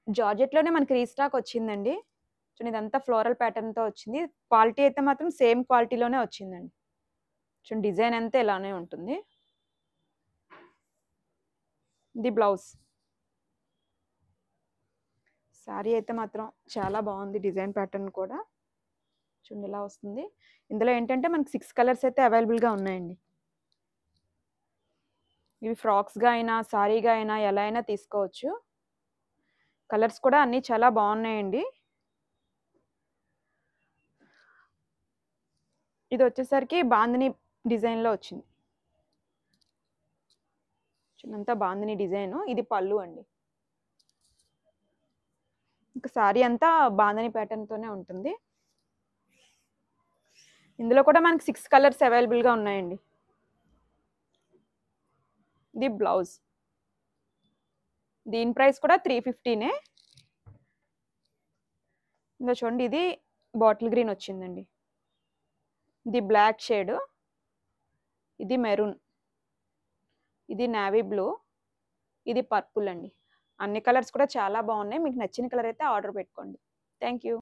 జార్జెట్‌లోనే మనకి రీస్టాక్ వచ్చిందండి. చూడండి ఇదంతా ఫ్లోరల్ ప్యాటర్న్‌తో వచ్చింది. క్వాలిటీ అయితే మాత్రం సేమ్ క్వాలిటీలోనే వచ్చిందండి. చూడండి డిజైన్ అంతా ఇలానే ఉంటుంది. ఇది బ్లౌజ్. శారీ అయితే మాత్రం చాలా బాగుంది. డిజైన్ ప్యాటర్న్ కూడా చూడండి ఇలా వస్తుంది. ఇందులో ఏంటంటే మనకి 6 కలర్స్ అయితే అవైలబుల్‌గా ఉన్నాయండి. ఇవి ఫ్రాక్స్‌గా అయినా, శారీగా అయినా ఎలా అయినా తీసుకోవచ్చు. కలర్స్ కూడా అన్నీ చాలా బాగున్నాయండి. ఇది వచ్చేసరికి బాందిని డిజైన్‌లో వచ్చింది. చూడండి బాందిని డిజైను. ఇది పళ్ళు అండి. ఇంకా శారీ అంతా బాందిని ప్యాటర్న్‌తోనే ఉంటుంది. ఇందులో కూడా మనకి 6 కలర్స్ అవైలబుల్‌గా ఉన్నాయండి. ఇది బ్లౌజ్. దీని ప్రైస్ కూడా 350నే. ఇందులో చూడండి ఇది బాటిల్ గ్రీన్ వచ్చిందండి. ఇది బ్లాక్ షేడ్. ఇది మెరూన్. ఇది నేవీ బ్లూ. ఇది పర్పుల్ అండి. అన్ని కలర్స్ కూడా చాలా బాగున్నాయి. మీకు నచ్చిన కలర్ అయితే ఆర్డర్ పెట్టుకోండి. Thank you.